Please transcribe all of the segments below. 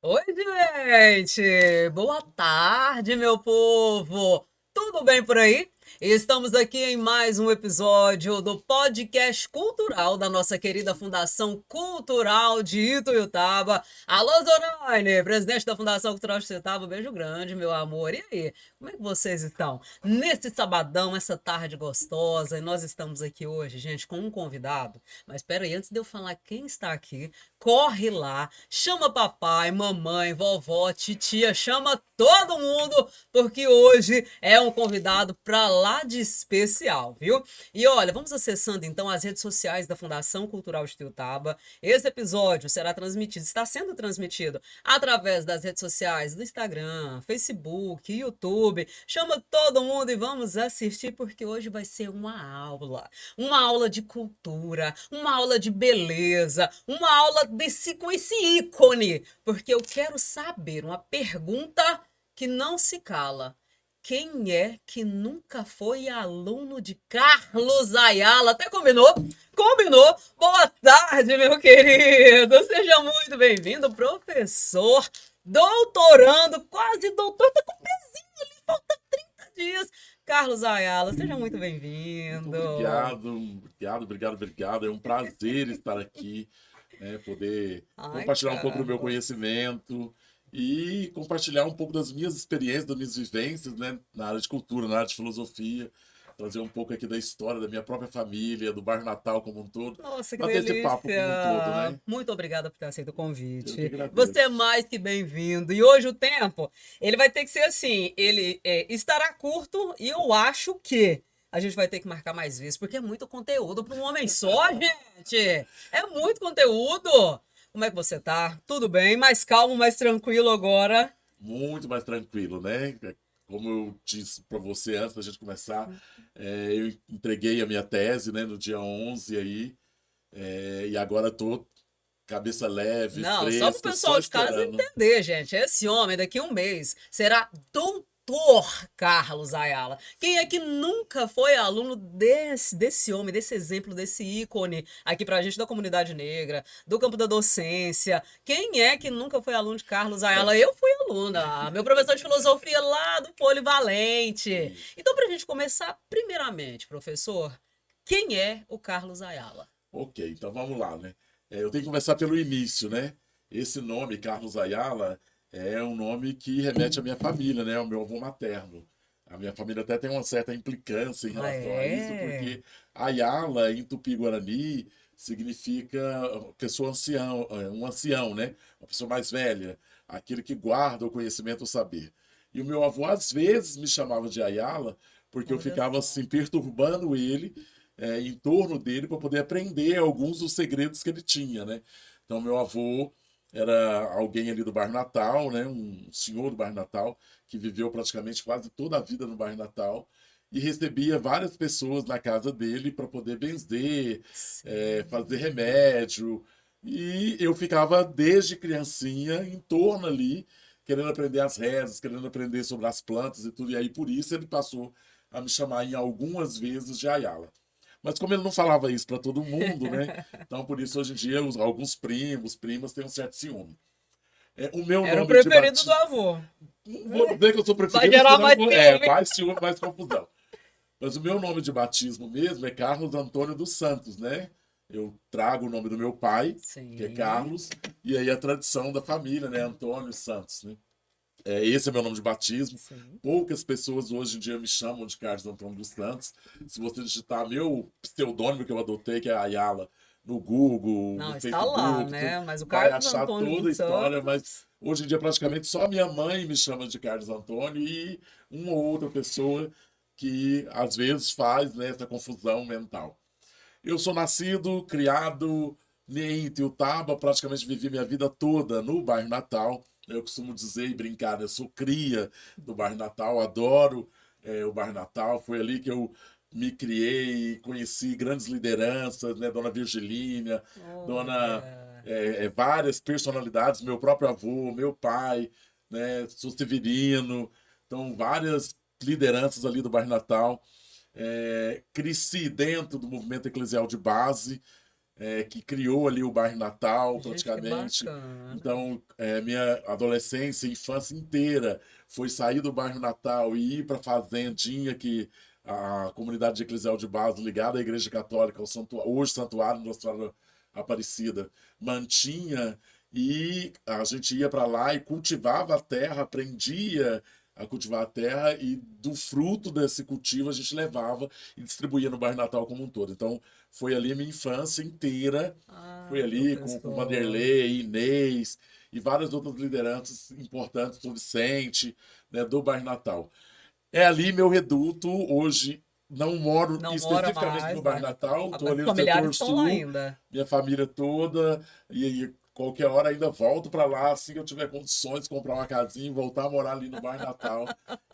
Oi, gente! Boa tarde, meu povo! Tudo bem por aí? Estamos aqui em mais um episódio do podcast cultural da nossa querida Fundação Cultural de Ituiutaba. Alô, Zoraine, presidente da Fundação Cultural de Ituiutaba, um beijo grande, meu amor. E aí, como é que vocês estão? Nesse sabadão, essa tarde gostosa, e nós estamos aqui hoje, gente, com um convidado. Mas espera aí, antes de eu falar quem está aqui, corre lá, chama papai, mamãe, vovó, titia, chama todo mundo, porque hoje é um convidado pra lá de especial, viu? E olha, vamos acessando então as redes sociais da Fundação Cultural de Ituiutaba. Esse episódio será transmitido, está sendo transmitido através das redes sociais do Instagram, Facebook, YouTube. Chama todo mundo e vamos assistir, porque hoje vai ser uma aula de cultura, uma aula de beleza, uma aula com esse ícone, porque eu quero saber uma pergunta que não se cala. Quem é que nunca foi aluno de Carlos Ayala? Até combinou? Combinou? Boa tarde, meu querido. Seja muito bem-vindo, professor, doutorando, quase doutor, tá com um pezinho ali, falta 30 dias. Carlos Ayala, seja muito Muito bem-vindo. obrigado. É um prazer estar aqui, né, poder Ai, compartilhar um pouco do meu Carlos. conhecimento e compartilhar um pouco das minhas experiências, das minhas vivências, né, na área de cultura, na área de filosofia, trazer um pouco aqui da história da minha própria família, do bairro Natal como um todo, Nossa, que bater esse papo delícia! como um todo, né? Muito obrigada por ter aceito o Eu que convite. Você é agradeço. mais que bem-vindo. E hoje o tempo, ele vai ter que ser assim, ele estará curto e eu acho que a gente vai ter que marcar mais vezes, porque é muito conteúdo para um homem só, gente! É muito conteúdo! Como é que você tá? Tudo bem? Mais calmo, mais tranquilo agora? Muito mais tranquilo, né? Como eu disse para você antes da gente começar, eu entreguei a minha tese, né, no dia 11 aí, e agora tô cabeça leve, Não, só para o fresca, só pessoal de casa esperando. entender, gente. Esse homem, daqui a um mês, será doutor Carlos Ayala. Quem é que nunca foi aluno desse homem, desse exemplo, desse ícone aqui pra gente da comunidade negra, do campo da docência? Quem é que nunca foi aluno de Carlos É, Ayala? Eu fui aluna. Meu professor de filosofia lá do Polivalente. isso. Então, pra gente começar, primeiramente, professor, quem é o Carlos Ayala? Ok, então vamos lá, né? Eu tenho que começar pelo início, né? Esse nome, Carlos Ayala, é um nome que remete à minha família, né? Ao meu avô materno. A minha família até tem uma certa implicância em Ah, relação a isso, é? porque Ayala, em Tupi-Guarani, significa pessoa ancião, um ancião, né? Uma pessoa mais velha, aquele que guarda o conhecimento, o saber. E o meu avô, às vezes, me chamava de Ayala, porque eu Olha ficava só. assim, perturbando ele em torno dele para poder aprender alguns dos segredos que ele tinha, né? Então, meu avô era alguém ali do bairro Natal, né? Um senhor do bairro Natal que viveu praticamente quase toda a vida no bairro Natal e recebia várias pessoas na casa dele para poder benzer, fazer Sim. remédio. E eu ficava desde criancinha em torno ali, querendo aprender as rezas, querendo aprender sobre as plantas e tudo. E aí por isso ele passou a me chamar em algumas vezes de Ayala. Mas como ele não falava isso para todo mundo, né? Então por isso hoje em dia alguns primos, primas têm um certo ciúme. O meu Era o nome de preferido do batismo, avô. não vou dizer que eu sou Vai preferido, gerar senão mais ciúme. mais ciúme, mais confusão. Mas o meu nome de batismo mesmo é Carlos Antônio dos Santos, né? Eu trago o nome do meu pai, que é Sim. Carlos, e aí a tradição da família, né? Antônio Santos, né? Esse é meu nome de batismo. Sim. Poucas pessoas hoje em dia me chamam de Carlos Antônio dos Santos. Se você digitar meu pseudônimo que eu adotei, que é Ayala, no Google, no Não, está lá, Facebook, né? Mas o vai Carlos achar Antônio toda a dos história, mas Santos. hoje em dia praticamente só minha mãe me chama de Carlos Antônio e uma ou outra pessoa que às vezes faz, né, essa confusão mental. Eu sou nascido, criado em Itiutaba, praticamente vivi minha vida toda no bairro Natal. Eu costumo dizer e brincar, eu sou cria do bairro Natal, adoro o bairro Natal. Foi ali que eu me criei, conheci grandes lideranças, né? Dona Virgilínia, dona Olha. várias personalidades, meu próprio avô, meu pai, né? Sou severino, então várias lideranças ali do bairro Natal. Cresci dentro do movimento eclesial de base, que criou ali o bairro Natal, Gente, que praticamente. bacana. Então, minha adolescência e infância inteira foi sair do bairro Natal e ir para a Fazendinha, que a comunidade eclesial de base ligada à Igreja Católica, ao hoje Santuário Nossa Senhora Aparecida, mantinha, e a gente ia para lá e cultivava a terra, aprendia a cultivar a terra, e do fruto desse cultivo a gente levava e distribuía no bairro Natal como um todo. Então, foi ali a minha infância inteira, foi Ah, ali com professor. Vanderlei, Inês e várias outras lideranças importantes, São Vicente, né, do bairro Natal. É ali meu reduto. Hoje não moro Não mora especificamente mais no no bairro bairro Natal. Natal, Ah, estou mas ali os no familiares setor estão lá sul, ainda. minha família toda, e qualquer hora ainda volto para lá, assim que eu tiver condições de comprar uma casinha e voltar a morar ali no bairro Natal,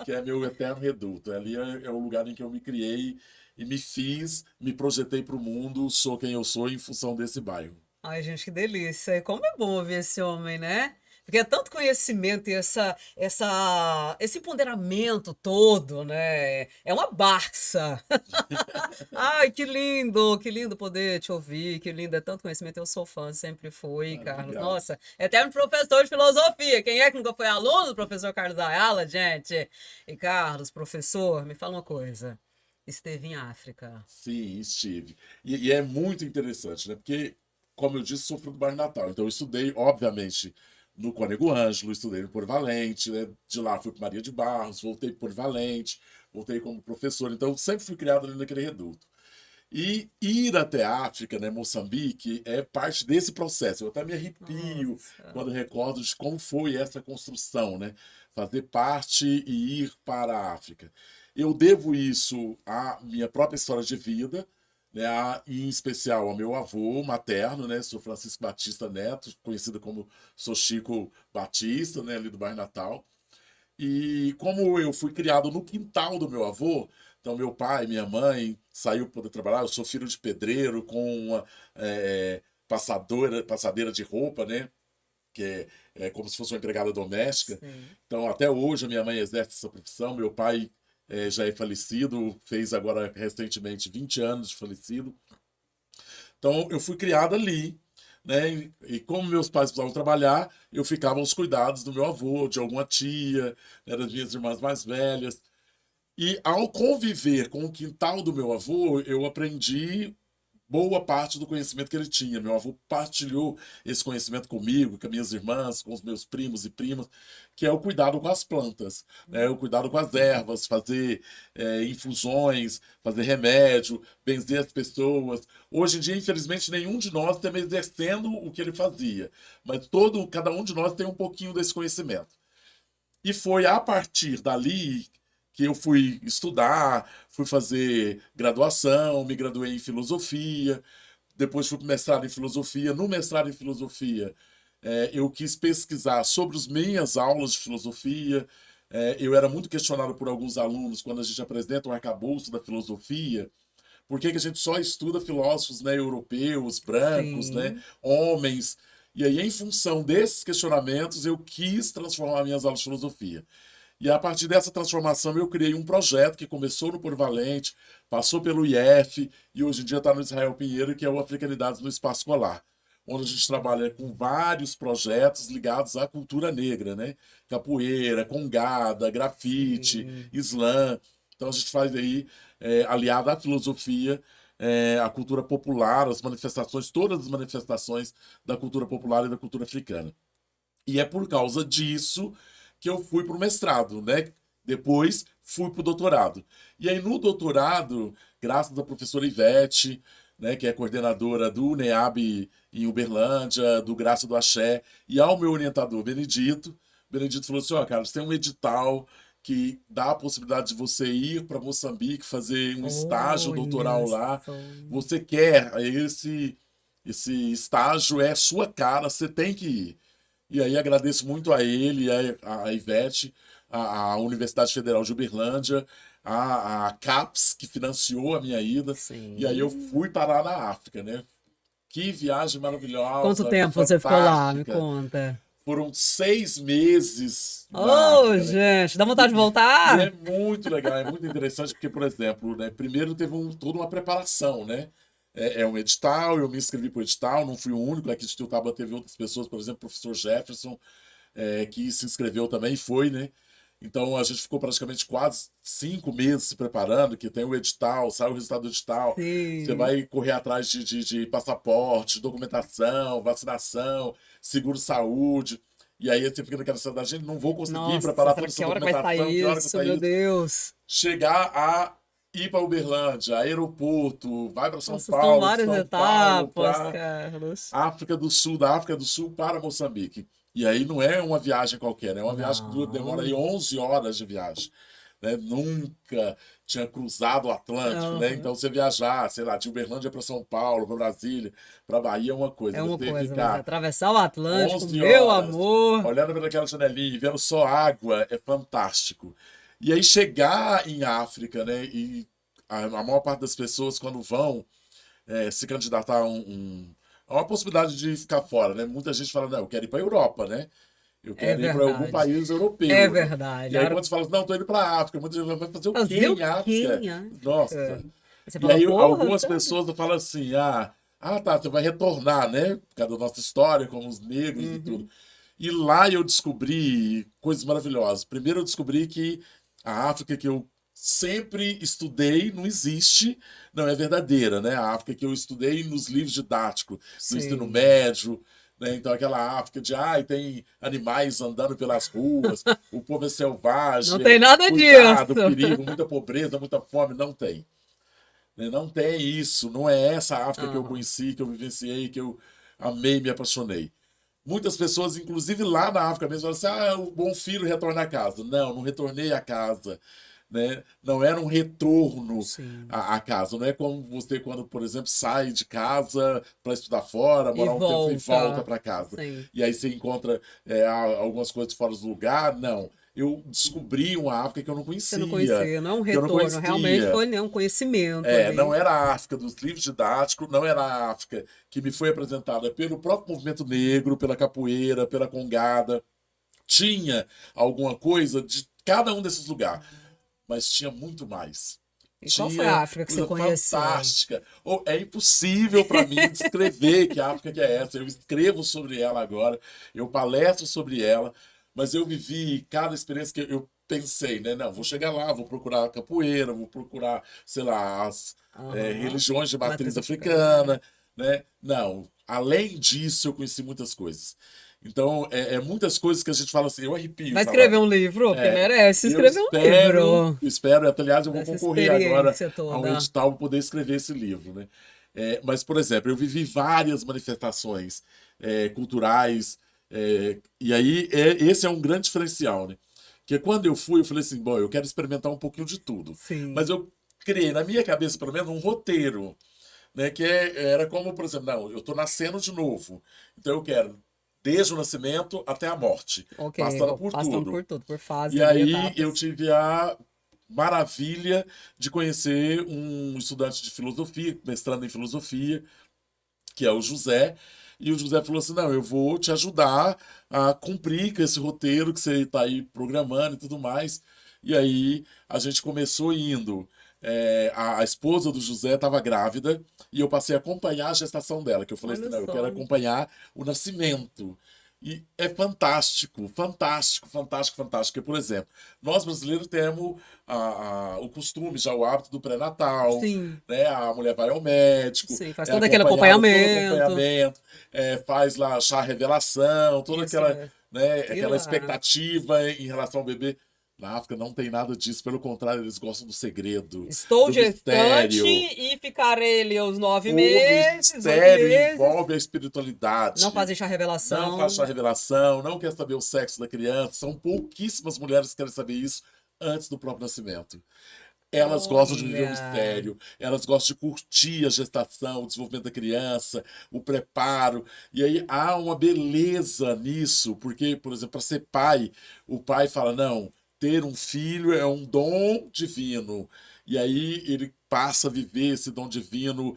que é meu eterno reduto. Ali é o lugar em que eu me criei e me fiz, me projetei para o mundo, sou quem eu sou em função desse bairro. Ai, gente, que delícia. E como é bom ouvir esse homem, né? Porque é tanto conhecimento e esse empoderamento todo, né? É uma Barça. Ai, que lindo poder te ouvir, que lindo, é tanto conhecimento. Eu sou fã, sempre fui, Ah, Carlos. obrigado. Nossa, eterno professor de filosofia. Quem é que nunca foi aluno do professor Carlos Ayala, gente? E Carlos, professor, me fala uma coisa. Esteve em África. Sim, estive. E é muito interessante, né? Porque, como eu disse, sou fruto do bairro Natal. Então, eu estudei, obviamente, no Cônego Ângelo, estudei no Polivalente, né? De lá fui para Maria de Barros, voltei para Polivalente, voltei como professor. Então, sempre fui criado ali naquele reduto. E ir até a África, né, Moçambique, é parte desse processo. Eu até me arrepio Nossa. quando recordo de como foi essa construção, né? Fazer parte e ir para a África. Eu devo isso à minha própria história de vida, né, em especial ao meu avô materno, né? Sou Francisco Batista Neto, conhecido como Sou Chico Batista, né, ali do bairro Natal. E como eu fui criado no quintal do meu avô, então meu pai, minha mãe saiu para poder trabalhar. Eu sou filho de pedreiro com uma passadeira de roupa, né? Que é como se fosse uma empregada doméstica. Sim. Então até hoje a minha mãe exerce essa profissão. Meu pai já é falecido, fez agora recentemente 20 anos de falecido. Então eu fui criado ali, né? E como meus pais precisavam trabalhar, eu ficava aos cuidados do meu avô, de alguma tia, né, das minhas irmãs mais velhas. E ao conviver com o quintal do meu avô, eu aprendi boa parte do conhecimento que ele tinha. Meu avô partilhou esse conhecimento comigo, com as minhas irmãs, com os meus primos e primas, que é o cuidado com as plantas, né? O cuidado com as ervas, fazer infusões, fazer remédio, benzer as pessoas. Hoje em dia, infelizmente, nenhum de nós está exercendo o que ele fazia, mas cada um de nós tem um pouquinho desse conhecimento. E foi a partir dali que eu fui estudar, fui fazer graduação, me graduei em filosofia, depois fui para o mestrado em filosofia. No mestrado em filosofia, eu quis pesquisar sobre as minhas aulas de filosofia. Eu era muito questionado por alguns alunos quando a gente apresenta um arcabouço da filosofia. Por que que a gente só estuda filósofos, né, europeus, brancos, né, Sim. homens? E aí, em função desses questionamentos, eu quis transformar minhas aulas de filosofia. E a partir dessa transformação, eu criei um projeto que começou no Polivalente, passou pelo IF e hoje em dia está no Israel Pinheiro, que é o Africanidades no Espaço Escolar, onde a gente trabalha com vários projetos ligados à cultura negra, né? Capoeira, congada, grafite, Sim. slam. Então a gente faz aí, aliado à filosofia, à cultura popular, as manifestações, todas as manifestações da cultura popular e da cultura africana. E é por causa disso que eu fui para o mestrado, né? Depois fui para o doutorado. E aí no doutorado, graças à professora Ivete, né, que é coordenadora do NEAB em Uberlândia, do Graça do Axé, e ao meu orientador Benedito falou assim: ó, Carlos, tem um edital que dá a possibilidade de você ir para Moçambique fazer um estágio doutoral Olha lá. só. Você quer esse estágio, é sua cara, você tem que ir. E aí agradeço muito a ele, a Ivete, a Universidade Federal de Uberlândia, a CAPES, que financiou a minha ida. E aí eu Sim. fui parar na África, né? Que viagem Quanto maravilhosa, tempo você ficou lá? Me fantástica. conta. Foram 6 meses na Oh, África, né? gente, dá vontade de E é voltar? muito legal, é muito interessante, porque, por exemplo, né, primeiro teve toda uma preparação, né? é um edital, eu me inscrevi para o edital, não fui o único, aqui de Tiltaba teve outras pessoas, por exemplo, o professor Jefferson, que se inscreveu também, foi, né? Então a gente ficou praticamente quase 5 meses se preparando, que tem o edital, sai o resultado do edital, você Sim. vai correr atrás de passaporte, documentação, vacinação, seguro-saúde, e aí você fica naquela ansiedade, gente, não vou conseguir Nossa, preparar será toda que essa a hora que vai documentação, sair que hora que vai isso? Meu sair isso? Deus. Chegar a ir para Uberlândia, aeroporto, vai para São Nossa, são Paulo, de várias São Paulo etapas, para Carlos. África do Sul, da África do Sul para Moçambique. E aí não é uma viagem qualquer, né? É uma viagem que demora aí Não. 11 horas de viagem. Né? Nunca tinha cruzado o Atlântico, né? Aham. Então você viajar, sei lá, de Uberlândia para São Paulo, para Brasília, para Bahia é uma coisa. É uma Você coisa, mas ficar atravessar o Atlântico, 11 meu horas amor. olhando pelaquela janelinha e vendo só água é fantástico. E aí chegar em África, né? E a maior parte das pessoas quando vão se candidatar a uma possibilidade de ficar fora, né? Muita gente fala, não, eu quero ir para a Europa, né? Eu É quero ir para algum verdade. país É europeu, né? verdade. E aí quando você fala, não, estou indo para a África, muita gente vai fazer o quê Fazer o em quê África? em Nossa. África? Você E fala, aí porra, algumas sério? pessoas falam assim, tá, você vai retornar, né? Por causa da nossa história, como os negros e tudo. Uhum. E lá eu descobri coisas maravilhosas. Primeiro eu descobri que a África que eu sempre estudei não existe, não é verdadeira, né? A África que eu estudei nos livros didáticos, no ensino Sim. médio, né? Então aquela África de, tem animais andando pelas ruas, o povo é Não tem selvagem, nada disso. cuidado, perigo, muita pobreza, muita fome, não tem. Né? Não tem isso, não é essa África que eu Aham. conheci, que eu vivenciei, que eu amei, me apaixonei. Muitas pessoas, inclusive lá na África mesmo, falam assim: o bom filho retorna a casa. Não, não retornei a casa. Né? Não era um retorno Sim. à casa. Não é como você, quando, por exemplo, sai de casa para estudar fora, E morar um tempo e volta volta. para casa. Sim. E aí você encontra algumas coisas fora do lugar. Não. Eu descobri uma África que eu não Você não conhecia. conhecia, não é um Que eu não retorno, realmente conhecia. foi né, um conhecimento Não ali. era a África dos livros didáticos, não era a África que me foi apresentada pelo próprio movimento negro, pela capoeira, pela congada. Tinha alguma coisa de cada um desses lugares, mas tinha muito mais. E qual foi a Tinha África que você coisa conheceu? fantástica. É impossível para mim descrever que África que é essa. Eu escrevo sobre ela agora, eu palestro sobre ela, mas eu vivi cada experiência que eu pensei, né? Não, vou chegar lá, vou procurar capoeira, vou procurar, sei lá, as Aham. religiões de matriz Matriz africana. africana, né? Não, além disso, eu conheci muitas coisas. Então, muitas coisas que a gente fala assim, eu arrepio Vai escrever falando. um livro? Porque É, merece eu escrever um livro espero, aliás, eu vou dessa concorrer agora experiência a um toda. edital para poder escrever esse livro, né? Mas, por exemplo, eu vivi várias manifestações culturais, e aí esse é um grande diferencial, né? Que quando eu fui, eu falei assim, bom, eu quero experimentar um pouquinho de tudo. Mas Sim. eu criei na minha cabeça, pelo menos, um roteiro, né? Que era como, por exemplo, não, eu estou nascendo de novo, então eu quero desde o nascimento até a morte, Ok, passando por passando tudo. por tudo, por fases E ali, aí eu etapas. tive a maravilha de conhecer um estudante de filosofia, mestrando em filosofia, que é o José. E o José falou assim: não, eu vou te ajudar a cumprir com esse roteiro que você está aí programando e tudo mais. E aí a gente começou indo. A esposa do José estava grávida e eu passei a acompanhar a gestação dela, que eu falei assim, Olha não, eu quero só. acompanhar o nascimento. E é fantástico, fantástico, fantástico, fantástico. Porque, por exemplo, nós brasileiros temos o costume, já o hábito do pré-natal, Sim, né? A mulher vai ao médico, sim, faz é todo aquele acompanhada, todo acompanhamento. acompanhamento, faz lá chá revelação, toda Isso aquela, mesmo. né, E aquela lá? expectativa em relação ao bebê. Na África não tem nada disso, pelo contrário, eles gostam do segredo, Estou do gestante mistério. e ficarei ali os nove O meses, 8 meses. envolve a Não espiritualidade. fazem chá Não faz a revelação. revelação, não quer saber o sexo da criança. São pouquíssimas mulheres que querem saber isso antes do próprio nascimento. Elas gostam de viver o Olha. mistério, elas gostam de curtir a gestação, o desenvolvimento da criança, o preparo. E aí há uma beleza nisso, porque, por exemplo, para ser pai, o pai fala: não, ter um filho é um dom divino. E aí ele passa a viver esse dom divino,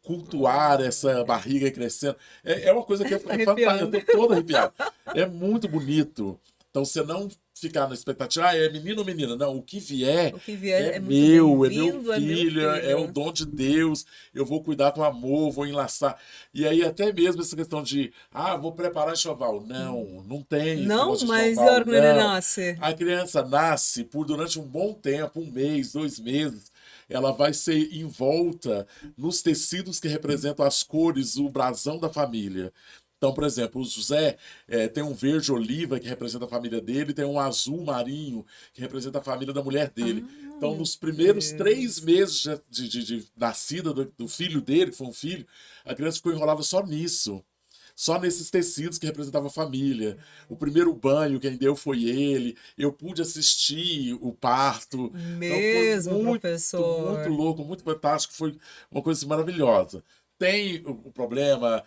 cultuar essa Olha. barriga crescendo. É uma coisa que Tá é fantástica, eu arrepiando. estou todo arrepiado. É muito bonito. Então, você não ficar na expectativa, é menino ou menina. Não, o que vier O que vier é é muito meu bem-vindo, é meu filho, é o filho. dom de Deus, eu vou cuidar com amor, vou enlaçar. E aí, até mesmo essa questão de, vou preparar enxoval. Não, não tem esse Não, negócio de mas e a enxoval, hora que o neném não. nasce? A criança nasce durante um bom tempo, 1 mês, 2 meses, ela vai ser envolta nos tecidos que representam as cores, o brasão da família. Então, por exemplo, o José tem um verde oliva que representa a família dele, tem um azul marinho que representa a família da mulher dele. Ah, Então, meu nos primeiros 3 Deus. meses de nascida do filho dele, que foi um filho, a criança ficou enrolada só nisso. Só nesses tecidos que representavam a família. O primeiro banho quem deu foi ele. Eu pude assistir o parto. Então foi Mesmo, muito professor. louco, muito fantástico. Foi uma coisa assim, maravilhosa. Tem o problema,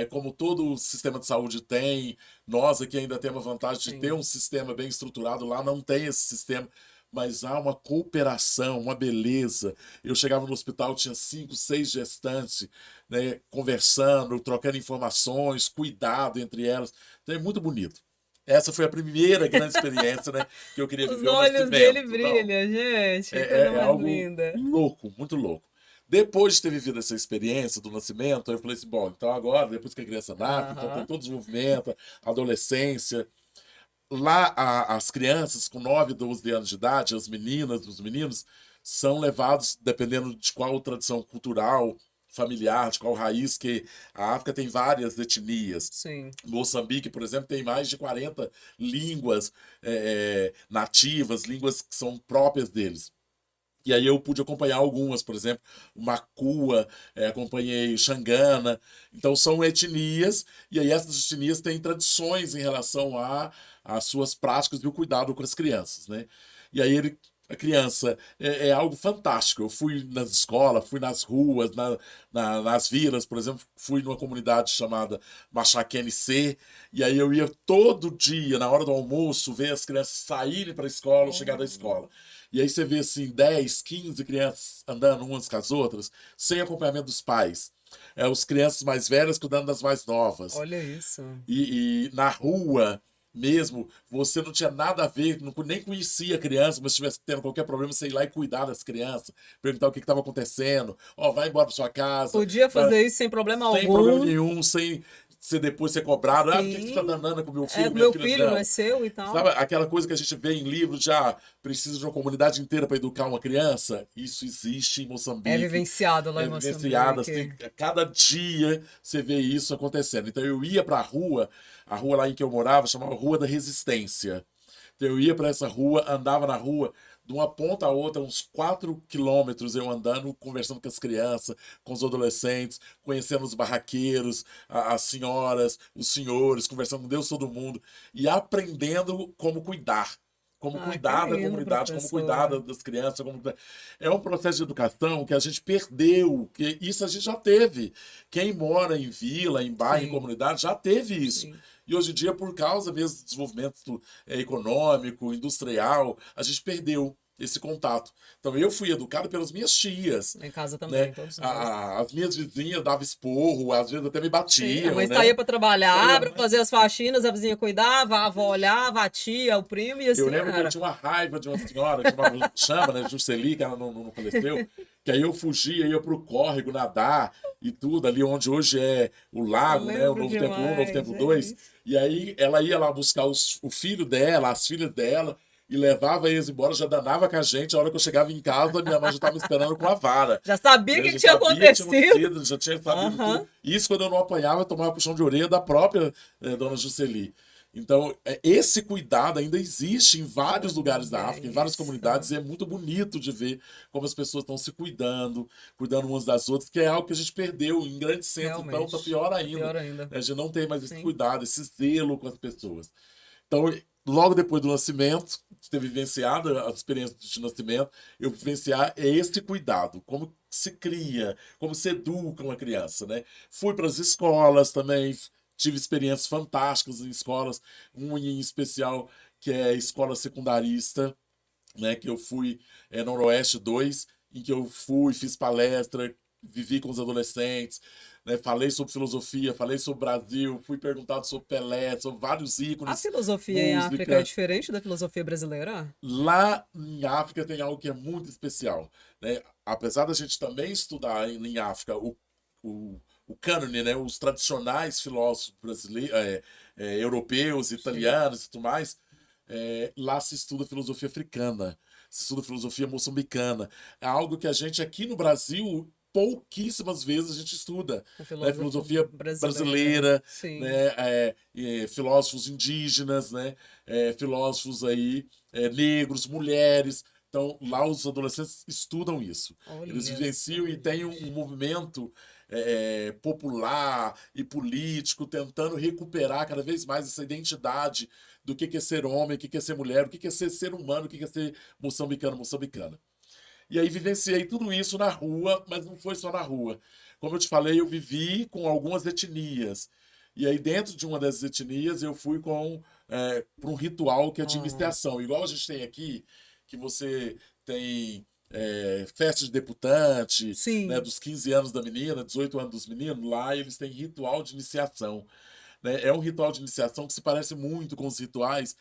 como todo o sistema de saúde tem, nós aqui ainda temos a vantagem de ter Sim. um sistema bem estruturado, lá não tem esse sistema, mas há uma cooperação, uma beleza. Eu chegava no hospital, tinha 5, 6 gestantes, né, conversando, trocando informações, cuidado entre elas. Então é muito bonito. Essa foi a primeira grande experiência, né, que eu queria Os viver o olhos dele nascimento. Não, brilham, gente. Que coisa é mais algo linda. louco, muito louco. Depois de ter vivido essa experiência do nascimento, eu falei assim, bom, então agora, depois que a criança nasce, então tem Aham. todo o desenvolvimento, adolescência. Lá, as crianças com 9, 12 anos de idade, as meninas, os meninos, são levados, dependendo de qual tradição cultural, familiar, de qual raiz, que a África tem várias etnias. Sim. Moçambique, por exemplo, tem mais de 40 línguas nativas, línguas que são próprias deles. E aí eu pude acompanhar algumas, por exemplo, Macua, acompanhei Xangana. Então são etnias, e aí essas etnias têm tradições em relação às suas práticas e o cuidado com as crianças, né? E aí a criança é algo fantástico. Eu fui nas escolas, fui nas ruas, nas vilas, por exemplo, fui numa comunidade chamada Machaquene C, e aí eu ia todo dia, na hora do almoço, ver as crianças saírem para a escola ou chegar da escola. E aí você vê assim 10, 15 crianças andando umas com as outras, sem acompanhamento dos pais. Os crianças mais velhas cuidando das mais novas. Olha isso. E na rua mesmo, você não tinha nada a ver, nem conhecia a criança, mas se estivesse tendo qualquer problema, você ir lá e cuidar das crianças, perguntar o que estava acontecendo, vai embora para sua casa, Podia fazer isso sem problema sem problema algum. nenhum, sem você depois ser cobrado. Por que você está Sim. danando com meu É, filho, minha meu filha? filho não é Não. seu e tal. Sabe aquela coisa que a gente vê em livros, já precisa de uma comunidade inteira para educar uma criança? Isso existe em É Moçambique, vivenciado lá em é vivenciado, assim, Moçambique. a cada dia você vê isso acontecendo. Então eu ia para a rua lá em que eu morava chamava Rua da Resistência. Então eu ia para essa rua, andava na rua, de uma ponta a outra, uns 4 quilômetros eu andando, conversando com as crianças, com os adolescentes, conhecendo os barraqueiros, as senhoras, os senhores, conversando com Deus, todo mundo, e aprendendo como cuidar. Como Ah, que cuidar da lindo, comunidade, como cuidar professor. das crianças. É um processo de educação que a gente perdeu, que isso a gente já teve. Quem mora em vila, em bairro, em Sim, comunidade, já teve isso. sim. E hoje em dia, por causa mesmo do desenvolvimento econômico, industrial, a gente perdeu esse contato. Então eu fui educado pelas minhas tias, Em casa né? também, todos nós. As minhas vizinhas davam esporro, às vezes até me Sim, a batiam, mãe né? saía para Saía, trabalhar, para fazer as faxinas, a vizinha cuidava, a avó olhava, a tia, o primo e eu assim lembro que eu era. tinha uma raiva de uma senhora que chama, né, Jusceli, que ela não faleceu, que aí eu fugia, ia pro córrego nadar e tudo, ali onde hoje é o Eu lago, né, o lembro Novo Templo 1, o Novo demais, Templo 2, gente. e aí ela ia lá buscar o filho dela, as filhas dela, e levava eles embora, já danava com a gente, a hora que eu chegava em casa, minha mãe já estava me esperando com a vara. Já sabia o Né? que Já que tinha sabia que tinha acontecido. acontecido, já tinha sabido tudo. Aham. Isso quando eu não apanhava, eu tomava puxão de orelha da própria dona Jusceli. Então, esse cuidado ainda existe em vários lugares da Olha África, em várias isso. comunidades, e é muito bonito de ver como as pessoas estão se cuidando, cuidando umas das outras, que é algo que a gente perdeu em grandes centros, então tá Realmente. pior Tá ainda. pior ainda. Né? A gente não tem mais esse Sim. cuidado, esse zelo com as pessoas. Então, logo depois do nascimento, de ter vivenciado as experiências de nascimento, eu vivenciar esse cuidado, como se cria, como se educa uma criança, né? Fui para as escolas também, tive experiências fantásticas em escolas, uma em especial que é a escola secundarista, né, que eu fui Noroeste 2, em que eu fui, fiz palestra, vivi com os adolescentes, né? Falei sobre filosofia, falei sobre Brasil, fui perguntado sobre Pelé, sobre vários A ícones, filosofia em África é música. diferente da filosofia brasileira? Lá em África tem algo que é muito especial, né? Apesar da gente também estudar em África o, o cânone, né? Os tradicionais filósofos brasileiros, europeus, Sim. italianos e tudo mais, lá se estuda filosofia africana, se estuda filosofia moçambicana. É algo que a gente aqui no Brasil pouquíssimas vezes a gente estuda, O né? filósofo Filosofia brasileiro. brasileira, Sim. né? Filósofos indígenas, né? Filósofos aí negros, mulheres. Então, lá os adolescentes estudam isso. Eles Olha vivenciam só, e têm um gente. movimento popular e político, tentando recuperar cada vez mais essa identidade do que é ser homem, o que é ser mulher, o que é ser humano, o que é ser moçambicano, moçambicana. E aí vivenciei tudo isso na rua, mas não foi só na rua. Como eu te falei, eu vivi com algumas etnias. E aí, dentro de uma dessas etnias, eu fui para um ritual que é de Ah, iniciação. Igual a gente tem aqui, que você tem festa de debutante, né, sim. dos 15 anos da menina, 18 anos dos meninos, lá eles têm ritual de iniciação, né? É um ritual de iniciação que se parece muito com os rituais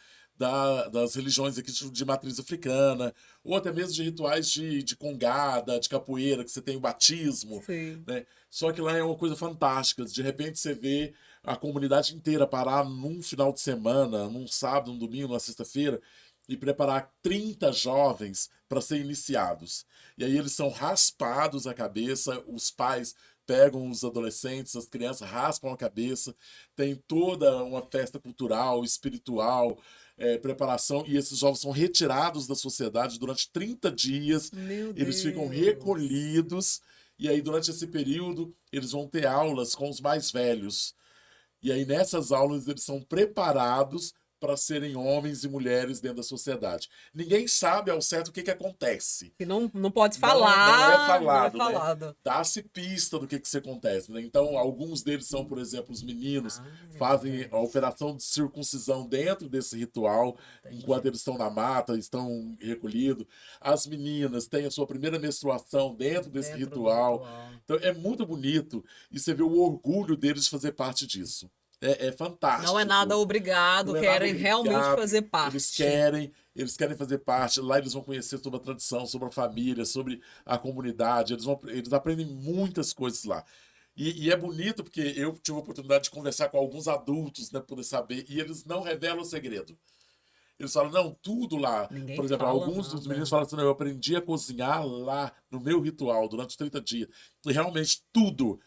das religiões aqui de matriz africana, ou até mesmo de rituais de congada, de capoeira, que você tem o batismo, Sim. né? Só que lá é uma coisa fantástica. De repente você vê a comunidade inteira parar num final de semana, num sábado, num domingo, numa sexta-feira, e preparar 30 jovens para serem iniciados. E aí eles são raspados a cabeça, os pais pegam os adolescentes, as crianças, raspam a cabeça, tem toda uma festa cultural, espiritual, preparação, e esses jovens são retirados da sociedade durante 30 dias, Meu eles ficam Deus. recolhidos, e aí durante esse período eles vão ter aulas com os mais velhos. E aí nessas aulas eles são preparados para serem homens e mulheres dentro da sociedade. Ninguém sabe ao certo o que acontece. Que não pode Não é falar, não é falado, né? falado. Dá-se pista do que acontece, né? Então, alguns deles são, por exemplo, os meninos Ai, fazem a gente. operação de circuncisão dentro desse ritual, enquanto Entendi. eles estão na mata, estão recolhidos. As meninas têm a sua primeira menstruação dentro desse Dentro do ritual. ritual. Então, é muito bonito e você vê o orgulho deles de fazer parte disso. É Não é nada fantástico. obrigado, Não é nada querem realmente obrigado. fazer Eles parte. querem, eles querem fazer parte. Lá eles vão conhecer sobre a tradição, sobre a família, sobre a comunidade. Eles aprendem muitas coisas lá. E é bonito porque eu tive a oportunidade de conversar com alguns adultos, né, poder saber, e eles não revelam o segredo. Eles falam, não, tudo lá. Ninguém Por exemplo, fala alguns dos meninos nada. falam assim, não, eu aprendi a cozinhar lá no meu ritual durante 30 dias. E realmente tudo,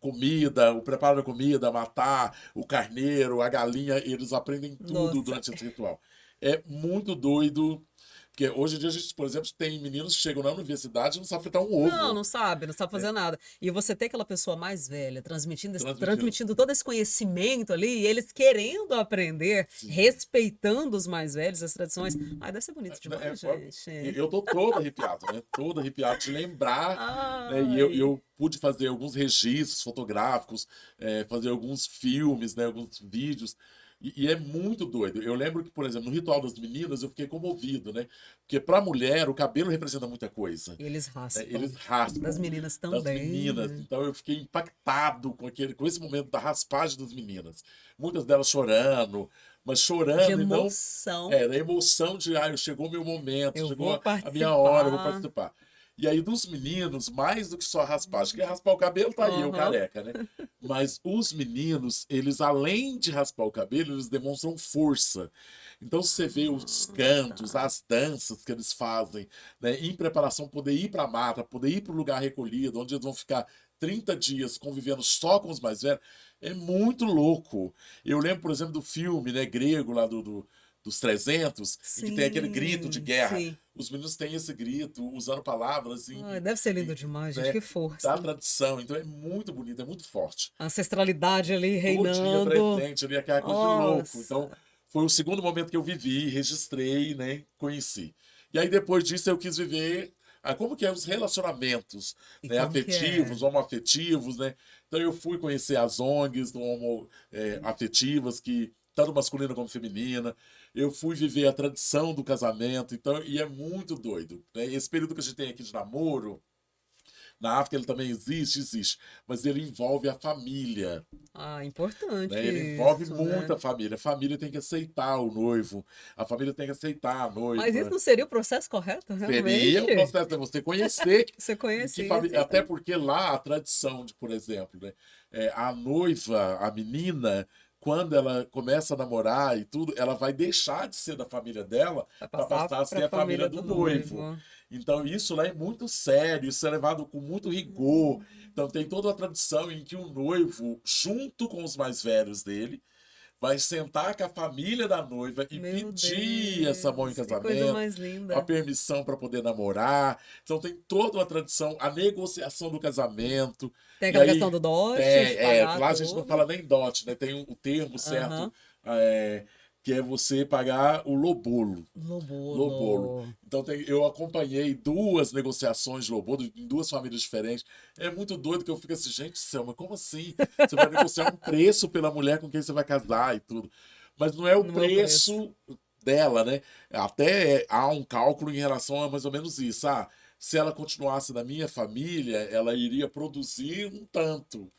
comida, o preparo da comida, matar o carneiro, a galinha, eles aprendem tudo Nossa. durante esse ritual. É muito doido, porque hoje em dia a gente, por exemplo, tem meninos que chegam na universidade e não sabem fritar um Não, ovo, não sabe, não sabe né? fazer nada. E você ter aquela pessoa mais velha transmitindo, Transmitindo. transmitindo todo esse conhecimento ali, e eles querendo aprender, Sim. respeitando os mais velhos, as tradições. Ai, deve ser bonito É, demais, gente. eu tô todo arrepiado, né? Todo arrepiado de lembrar, né? E Ai. eu pude fazer alguns registros fotográficos, fazer alguns filmes, né? Alguns vídeos. E é muito doido. Eu lembro que, por exemplo, no ritual das meninas, eu fiquei comovido, né? Porque para a mulher, o cabelo representa muita coisa, Eles né? raspam. Eles Das raspam meninas das também, meninas. né? Então eu fiquei impactado com esse momento da raspagem das meninas. Muitas delas chorando, mas De chorando e não emoção. da emoção de, chegou o meu momento, Eu chegou vou a minha hora, eu vou participar. participar. E aí dos meninos, mais do que só raspagem, que raspar o cabelo tá aí, eu Aham. careca, né? Mas os meninos, eles além de raspar o cabelo, eles demonstram força. Então você vê os cantos, Tá. as danças que eles fazem, né, em preparação poder ir para a mata, poder ir para o lugar recolhido, onde eles vão ficar 30 dias convivendo só com os mais velhos, é muito louco. Eu lembro, por exemplo, do filme, né, grego lá dos 300, em que tem aquele grito de Sim, guerra. sim. Os meninos têm esse grito, usando palavras Ai, deve ser lindo em, demais, gente. né, Que da força. tradição. Então é muito bonito, é muito forte. A ancestralidade ali Todinha reinando. presente ali, aquela coisa de louco. Então Nossa. foi o segundo momento que eu vivi, registrei, né, conheci. E aí depois disso eu quis viver como que é os relacionamentos, E né, como que afetivos, é? homoafetivos, né? Então eu fui conhecer as ONGs afetivas, que tanto masculina como feminina. Eu fui viver a tradição do casamento, então, e é muito doido, né? Esse período que a gente tem aqui de namoro, Na África ele também existe, mas ele envolve a família, Ah, importante né? Ele envolve isso, muito né? a família. A família tem que aceitar o noivo, a família tem que aceitar a Mas isso noiva. não seria o processo correto, Seria realmente? um processo de você conhecer Você em que conhecia e família. Até aceitar. porque lá a tradição de, por exemplo, né, a noiva, a menina, quando ela começa a namorar e tudo, ela vai deixar de ser da família dela Vai para passar passar a para a ser a família família do do noivo. noivo. Então isso lá é muito sério, isso é levado com muito rigor. Então tem toda uma tradição em que o noivo, junto com os mais velhos dele, vai sentar com a família da noiva e Meu pedir essa mão em Deus, que coisa casamento, mais a linda. permissão para poder namorar. Então tem toda uma tradição, a negociação do casamento. Tem E aquela questão aí do dote, de pagar lá a gente não tudo. fala nem dote, né? Tem o termo certo, Aham. é, que é você pagar o lobolo. Lobolo. Lobolo. Então eu acompanhei duas negociações de lobolo em duas famílias diferentes. É muito doido que eu fico assim, gente do céu, mas como assim? Você vai negociar um preço pela mulher com quem você vai casar e tudo. Mas não é o No meu preço. preço dela, né? Até há um cálculo em relação a mais ou menos isso. Ah, se ela continuasse na minha família, ela iria produzir um tanto,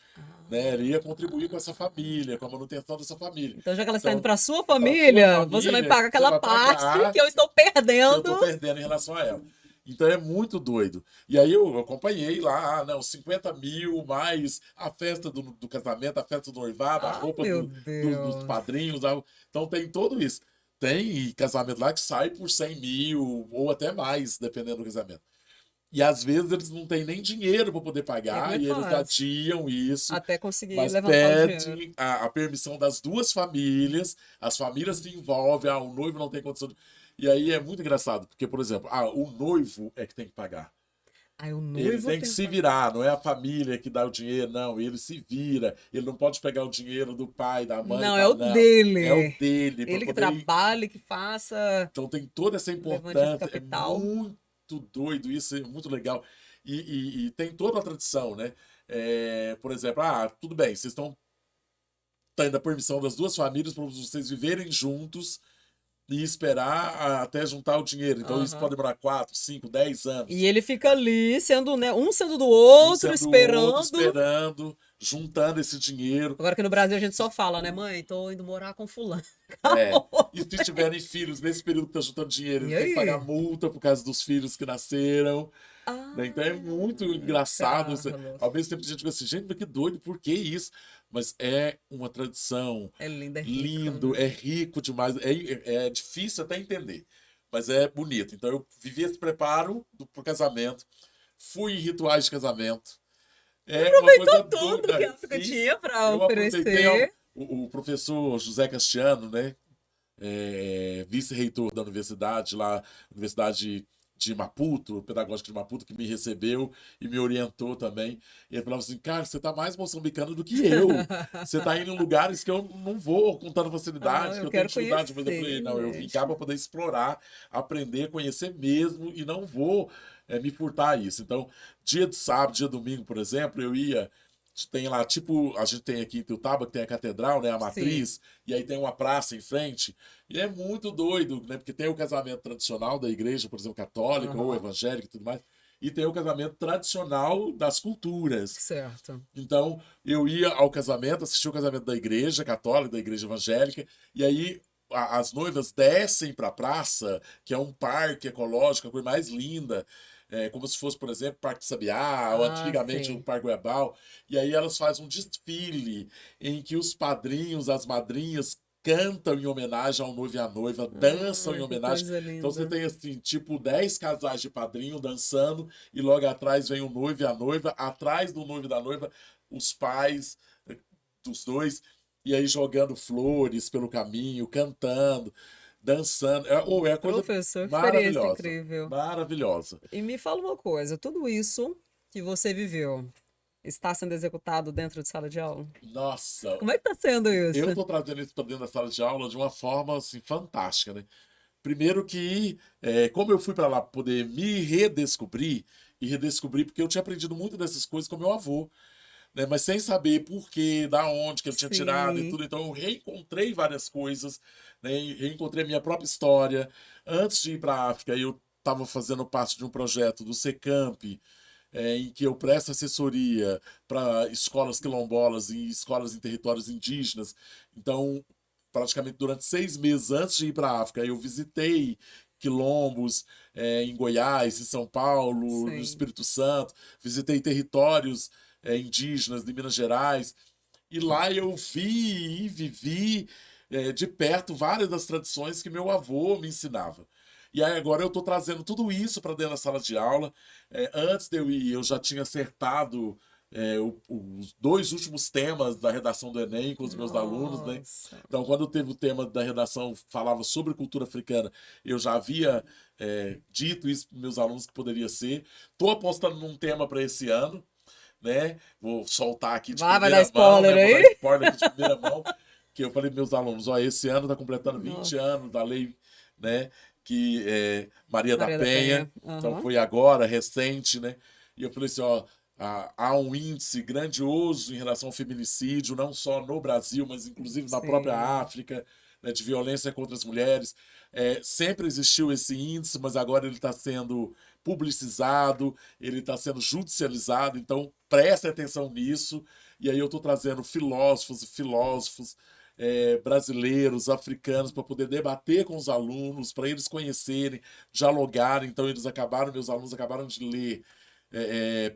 né? Ela ia contribuir com essa família, com a manutenção dessa família. Então, já que ela está indo Então, para sua para sua família, você vai família, pagar você aquela vai parte pagar que eu estou que eu perdendo. tô perdendo em relação a ela. Então é muito doido. E aí eu acompanhei lá, não, 50 mil, mais a festa do casamento, a festa do noivado, a Ai, roupa meu dos Deus. padrinhos. Então tem tudo isso. Tem casamento lá que sai por 100 mil ou até mais, dependendo do casamento. E às vezes eles não têm nem dinheiro para poder E aí, como pagar é que e eles faz? adiam isso, Até conseguir mas levantar o dinheiro. pedem a permissão das duas famílias, as famílias se envolvem, o noivo não tem condição de... E aí é muito engraçado, porque, por exemplo, o noivo é que tem que pagar. Aí o Ele noivo tem que tem que se pagar. virar, não é a família que dá o dinheiro, não. Ele se vira. Ele não pode pegar o dinheiro do pai, da mãe, Não, é o não. É o dele. dele, para Ele que poder. trabalha, que faça, Então tem toda essa levante esse importância. É capital. muito doido isso, é muito legal. E tem toda a tradição, né? Por exemplo, tudo bem, vocês estão tendo a permissão das duas famílias para vocês viverem juntos e esperar até juntar o dinheiro. Então isso pode Aham. demorar 4, 5, 10 E anos. ele fica ali, sendo, né, um sendo do Um outro, sendo o outro, esperando. esperando, juntando esse dinheiro. Agora que no Brasil a gente só fala, né, mãe, tô indo morar com fulano. É. Acabou. E se tiverem filhos nesse período que tá juntando dinheiro, E eles têm que pagar aí? multa por causa dos filhos que nasceram. Né? Então é muito Ah, engraçado. Ao Carlos. mesmo tempo a gente fica assim, gente, mas que doido, por que isso? Mas é uma tradição, É lindo, é rico, lindo, né? é rico demais, é difícil até entender, mas é bonito. Então eu vivi esse preparo pro casamento, fui em rituais de casamento. É uma coisa Aproveitou tudo doida. que a Eu África fiz, tinha para eu aproveitei oferecer. o professor José Castiano, né? Vice-reitor da universidade lá, Universidade de Maputo, Pedagógica de Maputo, que me recebeu e me orientou também. E ele falava assim, cara, você tá mais moçambicano do que eu. Você tá indo em lugares que eu não vou com tanta Ah, facilidade, que eu eu tenho quero dificuldade. Mas eu falei, conhecer, não, eu vim cá gente. para poder explorar, aprender, conhecer mesmo e não vou me furtar a isso. Então, dia de sábado, dia de domingo, por exemplo, eu ia. Tem lá, tipo, a gente tem aqui em Tiltaba, que tem a catedral, né, a Sim. matriz, e aí tem uma praça em frente, e é muito doido, né, porque tem o casamento tradicional da igreja, por exemplo, católica ou Aham. evangélica e tudo mais, e tem o casamento tradicional das culturas. Certo. Então, eu ia ao casamento, assistia o casamento da igreja católica, da igreja evangélica, e aí as noivas descem para a praça, que é um parque ecológico, a coisa mais linda, como se fosse, por exemplo, Parque Sabiá, ou Ah, antigamente o sim. Parque Goiabal, e aí elas fazem um desfile em que os padrinhos, as madrinhas cantam em homenagem ao noivo e à noiva, dançam em Que homenagem. coisa Então você linda. tem assim, tipo 10 casais de padrinho dançando e logo atrás vem o noivo e a noiva, atrás do noivo e da noiva, os pais dos dois, e aí jogando flores pelo caminho, cantando, dançando. É a coisa Professor, que experiência maravilhosa, incrível. maravilhosa. E me fala uma coisa, tudo isso que você viveu está sendo executado dentro de sala de aula? Nossa, Como é que está sendo eu isso? estou trazendo isso para dentro da sala de aula de uma forma assim fantástica, né? Primeiro que, como eu fui para lá poder me redescobrir e redescobrir, porque eu tinha aprendido muito dessas coisas com meu avô, né? Mas sem saber por quê, da onde que ele tinha tirado e Sim. tudo. Então eu reencontrei várias coisas, né? Reencontrei a minha própria história. Antes de ir para a África, eu estava fazendo parte de um projeto do Secamp, em que eu presto assessoria para escolas quilombolas e escolas em territórios indígenas. Então, praticamente durante 6 meses antes de ir para a África, eu visitei quilombos em Goiás, em São Paulo, no Sim. Espírito Santo, visitei territórios indígenas de Minas Gerais, e lá eu vi e vivi de perto várias das tradições que meu avô me ensinava. E aí agora eu estou trazendo tudo isso para dentro da sala de aula. Antes de eu ir, eu já tinha acertado os 2 últimos temas da redação do Enem com os meus alunos, né? Nossa. Então, quando teve o tema da redação falava sobre cultura africana, eu já havia dito isso para meus alunos que poderia ser. Estou apostando num tema para esse ano, né? Vou soltar aqui de Vai dar primeira mão, spoiler né? Vou dar aí? spoiler aqui de primeira mão, que eu falei para meus alunos, ó, esse ano está completando 20 Nossa. anos da lei, né? Que Maria da Maria da Penha, Penha. então Aham. foi agora, recente, né? E eu falei assim, ó, há um índice grandioso em relação ao feminicídio, não só no Brasil, mas inclusive na própria Sim. África, né, de violência contra as mulheres. Sempre existiu esse índice, mas agora ele está sendo publicizado, ele está sendo judicializado, então prestem atenção nisso. E aí eu estou trazendo filósofos e filósofos brasileiros, africanos, para poder debater com os alunos, para eles conhecerem, dialogarem. Então meus alunos acabaram de ler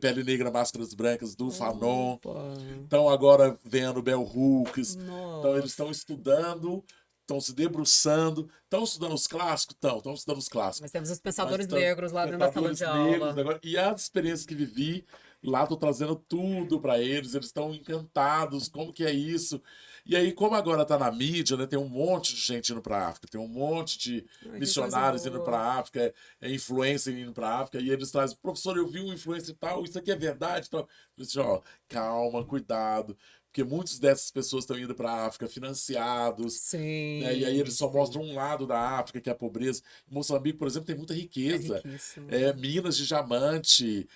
Pele Negra, Máscaras Brancas, do Fanon. Opa. Estão agora vendo Bell Hooks. Então eles Nossa. estão estudando, estão se debruçando, estão estudando os clássicos? Estão estudando os Nós clássicos. temos os Mas pensadores estão negros lá dentro da sala de pensadores negros aula. agora. E as experiências que vivi lá, estou trazendo tudo para eles estão encantados, como que é isso? E aí, como agora está na mídia, né, tem um monte de gente indo para a África, tem um monte de Ai, que coisa missionários indo para boa. a África, influencer indo para a África, e eles trazem, professor, eu vi um influencer e tal, isso aqui é verdade e tal. Eu disse, ó, calma, cuidado, porque muitas dessas pessoas estão indo para a África financiados, né? E aí Sim, eles só mostram sim. um lado da África, que é a pobreza. Em Moçambique, por exemplo, tem muita É riqueza. riquíssimo. Minas de diamante,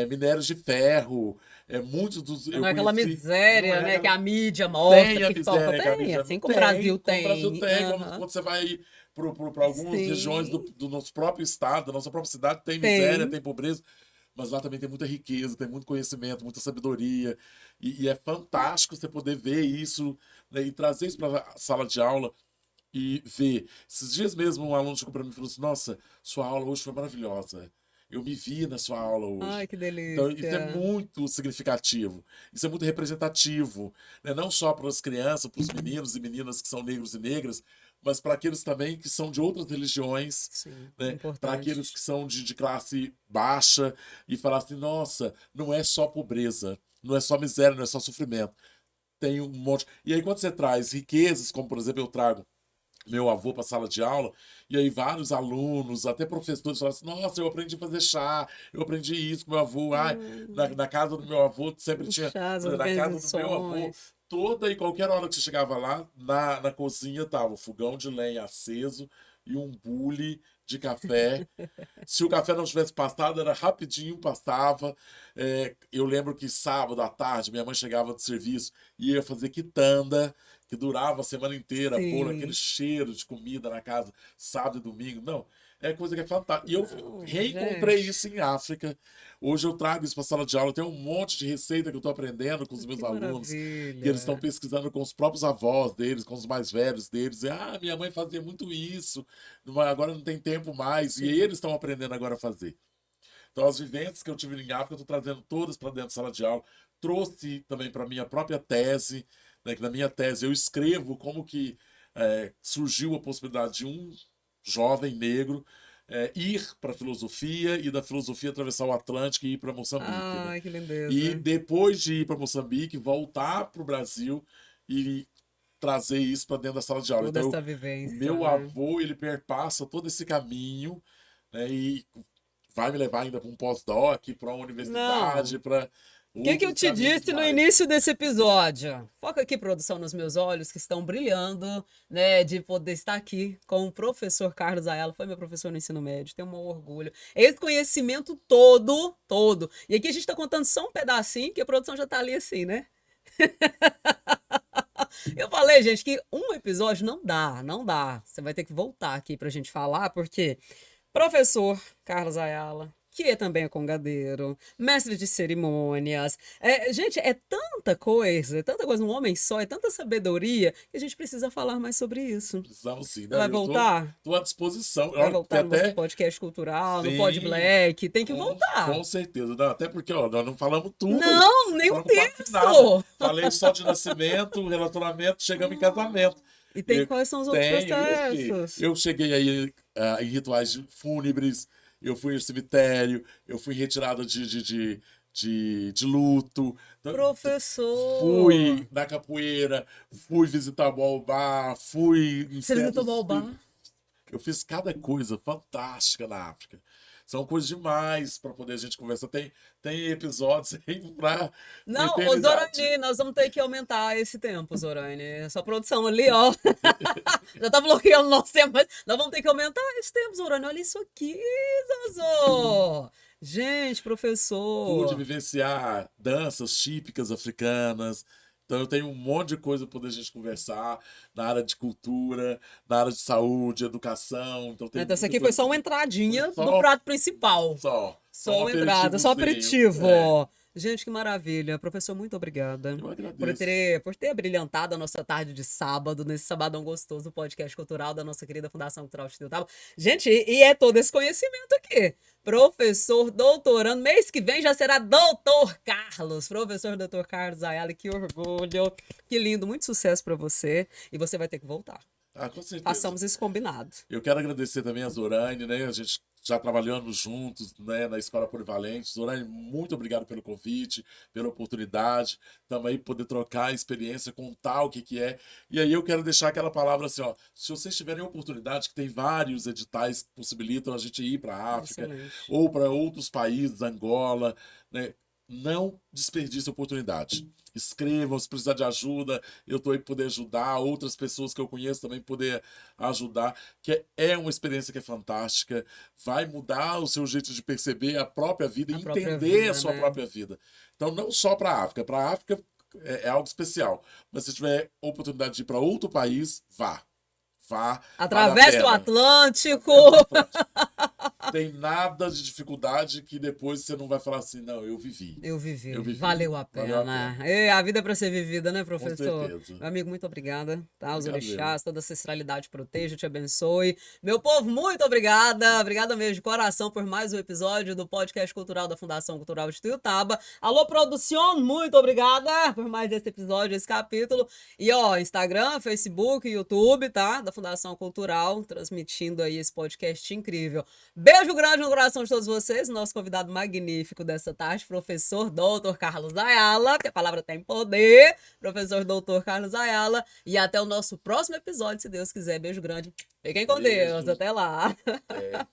minérios de ferro. Muitos dos. Não Eu é aquela conheci. Não miséria, é né, que aquela. a mídia mostra, Tem a pipoca. miséria que a Tem, mídia. assim como o Tem, Brasil como o Brasil tem. tem. Como Aham. quando você vai para algumas regiões Sim, do nosso próprio estado, da nossa própria cidade, tem miséria, tem. tem pobreza. Mas lá também tem muita riqueza, tem muito conhecimento, muita sabedoria. E é fantástico você poder ver isso, né, e trazer isso para a sala de aula e ver. Esses dias mesmo um aluno chegou para mim e falou assim: Nossa, sua aula hoje foi maravilhosa. Eu me vi na sua aula Ai, hoje. que Então, isso é delícia. muito significativo, isso é muito representativo, né? Não só para as crianças, para os meninos e meninas que são negros e negras, mas para aqueles também que são de outras religiões, Sim, né? Para aqueles que importante. são de classe baixa e falar assim: Nossa, não é só pobreza, não é só miséria, não é só sofrimento. Tem um monte. E aí, quando você traz riquezas, como por exemplo eu trago meu avô para a sala de aula, e aí vários alunos, até professores, falaram assim: Nossa, eu aprendi a fazer chá, eu aprendi isso com meu avô. Ai, Hum, na casa do meu avô sempre os tinha. chás, Por as exemplo, na casa do meu avô, organizações. toda e qualquer hora que você chegava lá, na cozinha tava o fogão de lenha aceso e um bule de café. Se o café não tivesse passado, era rapidinho, passava. Eu lembro que sábado à tarde, minha mãe chegava do serviço e ia fazer quitanda, que durava a semana inteira, bolo, aquele Sim. cheiro de comida na casa, sábado e domingo. Não, é coisa que é fantástica. E eu Não, reencontrei isso gente. em África. Hoje eu trago isso para a sala de aula. Tem um monte de receita que eu estou aprendendo com os meus Que alunos, que eles estão maravilha. pesquisando com os próprios avós deles, com os mais velhos deles. Minha mãe fazia muito isso, agora não tem tempo mais. E Sim. eles estão aprendendo agora a fazer. Então, as vivências que eu tive em África, eu estou trazendo todas para dentro da sala de aula. Trouxe também para a minha própria tese, né, que na minha tese eu escrevo como que surgiu a possibilidade de um jovem negro ir para a filosofia e da filosofia atravessar o Atlântico e ir para Moçambique, né? Ai, que E lindeza. depois de ir para Moçambique, voltar para o Brasil e trazer isso para dentro da sala de aula. Toda Então, essa o vivência, meu né? avô, ele perpassa todo esse caminho, né, e vai me levar ainda para um pós-doc, para uma Não. universidade, para O que que eu outros te caminhos disse no mais. início desse episódio? Foca aqui, produção, nos meus olhos que estão brilhando, né, de poder estar aqui com o professor Carlos Ayala, foi meu professor no ensino médio, tenho um orgulho. Esse conhecimento todo, todo. E aqui a gente está contando só um pedacinho, que a produção já está ali assim, né? Eu falei, gente, que um episódio não dá, não dá. Você vai ter que voltar aqui pra gente falar, porque professor Carlos Ayala, que também é congadeiro, mestre de cerimônias. Gente, é tanta coisa, um homem só, é tanta sabedoria que a gente precisa falar mais sobre isso. Precisamos sim, né? Vai Eu voltar? tô à disposição. Vai Olha, tem voltar no nosso até. podcast cultural, no Pod Sim, Black, tem que com voltar. certeza. Não, até porque, ó, nós não falamos tudo. Não, nem um Falamos quase nada. terço! Falei só de nascimento, relacionamento, chegamos em casamento. E tem Eu quais são os outros tenho, processos? eu cheguei aí em rituais fúnebres, eu fui ao cemitério, eu fui retirada de luto, então, Professor! fui na capoeira, fui visitar o Baobá, fui em Você visitou centros Baobá? eu fiz cada coisa fantástica na África. São coisas demais para poder a gente conversar. Tem episódios aí para uma Não, ô eternidade. Zorani, nós vamos ter que aumentar esse tempo, Zorani. Sua produção ali, ó. Já tá bloqueando nosso tempo, mas nós vamos ter que aumentar esse tempo, Zorani. Olha isso aqui, Zazô! Gente, Pude professor. vivenciar danças típicas africanas. Então eu tenho um monte de coisa para poder a gente conversar na área de cultura, na área de saúde, educação. Então tem Então, isso muita aqui foi coisa. só uma Foi entradinha do só, prato principal. só um Só uma entrada, só aperitivozinho. aperitivo. Gente, que maravilha. Professor, muito obrigada Eu por agradeço. ter brilhantado a nossa tarde de sábado, nesse sabadão gostoso do podcast cultural da nossa querida Fundação Cultural de Taba. Gente, e é todo esse conhecimento aqui. Professor doutorando, mês que vem já será doutor Carlos. Professor doutor Carlos Ayala, que orgulho. Que lindo, muito sucesso para você. E você vai ter que voltar. Ah, com certeza. Façamos isso combinado. Eu quero agradecer também a Zorane, né? A gente já trabalhando juntos, né, na Escola Polivalente. Zorane, muito obrigado pelo convite, pela oportunidade, também poder trocar a experiência, contar o que que é. E aí eu quero deixar aquela palavra assim, ó, se vocês tiverem oportunidade, que tem vários editais que possibilitam a gente ir para a África Excelente. ou para outros países, Angola, né? Não desperdice a oportunidade. Escrevam, se precisar de ajuda, eu estou aí para poder ajudar, outras pessoas que eu conheço também poder ajudar, que é uma experiência que é fantástica, vai mudar o seu jeito de perceber a própria vida e A própria entender a vida, sua né? própria vida. Então, não só para a África é algo especial, mas se tiver oportunidade de ir para outro país, vá. Vá, vale a Através do pena. Atlântico. Tem nada de dificuldade que depois você não vai falar assim, não, eu vivi. Eu vivi. Eu vivi. Valeu a Valeu a pena. pena. E a vida é para ser vivida, né, Com professor? certeza. Meu amigo, muito obrigada. Tá? Os Obrigado, orixás, toda a ancestralidade proteja, te abençoe. Meu povo, muito obrigada. Obrigada mesmo de coração por mais um episódio do podcast cultural da Fundação Cultural de Tuiutaba. Alô, produção, muito obrigada por mais esse episódio, esse capítulo. E ó, Instagram, Facebook, YouTube, tá? Da Fundação Cultural, transmitindo aí esse podcast incrível. Beijo grande no coração de todos vocês. Nosso convidado magnífico dessa tarde, professor doutor Carlos Ayala, que a palavra tem poder. Professor doutor Carlos Ayala. E até o nosso próximo episódio, se Deus quiser. Beijo grande. Fiquem com Deus. Beijo. Até lá. É.